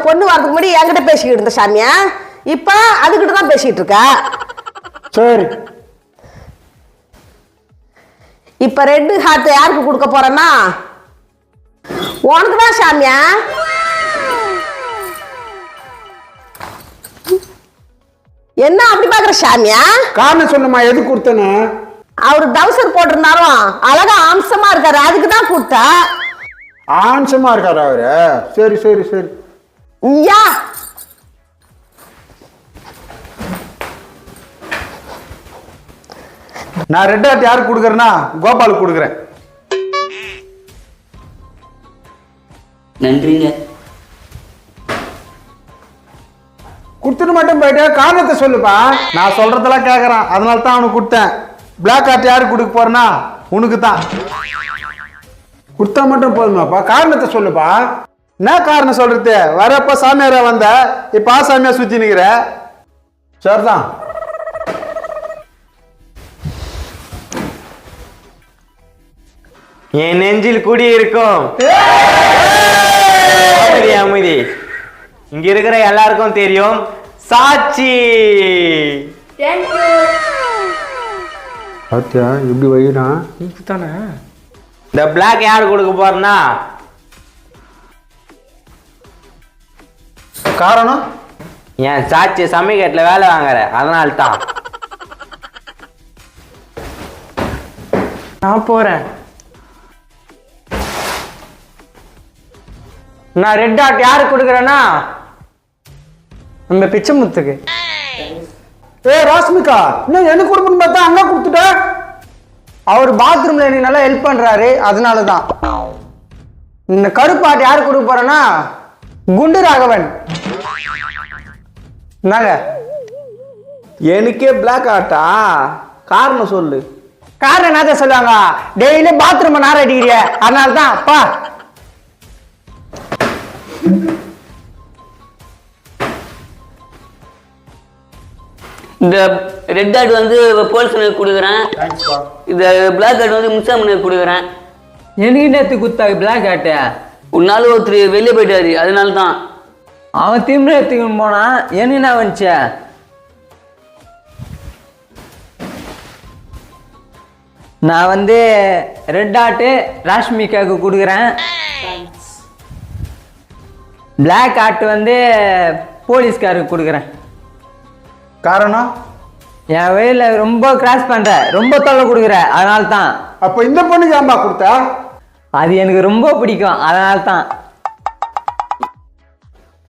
பொண்ணு வரதுக்கு முன்னாடி என்கிட்ட பேசிக்கிட்டு இருந்த சாமியா, இப்ப அதுகிட்ட தான் பேசிட்டு இருக்க. சரி, இப்ப ரெட் ஹார்ட் யாருக்கு கொடுக்க போறேன்னா உனக்கு தான் சாமியா. என்ன அப்படி பாக்குற சாமியா? காரணம் சொன்னமா, எது கொடுத்தேன்னு? அவரு டவுசர் போட்டிருந்தாலும் அழகா அம்சமா இருக்காரு, அதுக்கு தான் கொடுத்தா. ஆன்சமா இருக்காரு அவரு. சரி சரி சரி. யா நான் ரெட் ஹார்ட் யாருக்கு கொடுக்குறேன்னா கோபாலுக்கு கொடுக்குறேன். நன்றிங்க. கொடுத்துட்டு மட்டும் போயிட்டு காரணத்தை சொல்லுப்பா. நான் சொல்றதெல்லாம் கேட்கறான், அதனால தான் அவனுக்கு கொடுத்தேன். பிளாக் ஹார்ட் யாருக்கு கொடுக்க போறேன்னா உனக்கு தான். கொடுத்தா மட்டும் போதுமாப்பா, காரணத்தை சொல்லுப்பா. என்ன காரணம் சொல்றது? வரப்ப சாமியாரா வந்த, இப்ப சாமியா சுத்தி நிக்கிற. சரிதான். என் நெஞ்சில் குடி இருக்கும். அமைதி அமைதி. இங்க இருக்கிற எல்லாருக்கும் தெரியும், சாட்சி. பாத்தியா இப்படி வைக்கிறான்? இந்த பிளாக் யார் கொடுக்க போறேன்னா காரணம் என் சாட்சி சமயக்கட்டுல வேலை வாங்குற, அதனால தான் நான் போறேன். நான் ரெட் ஹார்ட் யாருக்கு கொடுக்குறேன்னா நம்ம பிச்சைமுத்துக்கு. ராஷ்மிகா, இன்னும் எனக்கு கொடுக்கணும் பார்த்தா அங்க கொடுத்துட்ட. அவர் பாத்ரூம்ல எனக்கு நல்லா ஹெல்ப் பண்றாரு, அதனாலதான். இந்த கருப்பாட்டு யாரு கொடுக்க போறேன்னா குண்டு ராகவன். என்னங்க எனக்கே பிளாக் ஹார்ட்டா? காரணம் சொல்லு. காரணம் என்னதான் சொல்லுவாங்க, டெய்லி பாத்ரூம் நார அடிக்கிறிய, அதனால தான். அப்பா இந்த ரெட் ஹார்ட் வந்து போலீஸ்னுக்கு கொடுக்குறேன். இந்த பிளாக் ஹார்ட் வந்து முசாமனுக்கு கொடுக்குறேன். எனக்கு நேற்று குத்தா பிளாக் ஹார்ட்டு? உன்னால ஒருத்தர் வெளியே போயிட்டாரு, அதனால தான். அவன் திமிர எடுத்துக்கின்னு போனான், என்ன வந்துச்சு? நான் வந்து ரெட் ஹார்ட்டு ராஷ்மிகாவுக்கு கொடுக்குறேன். பிளாக் ஹார்ட் வந்து போலீஸ்காருக்கு கொடுக்குறேன். காரணம் என் வழியில ரொம்ப கிராஸ் பண்ற, ரொம்ப தொல்லை கொடுக்குற, அதனால தான். அப்ப இந்த பொண்ணுக்கு ஏன்பா கொடுத்தா? அது எனக்கு ரொம்ப பிடிக்கும், அதனால தான்.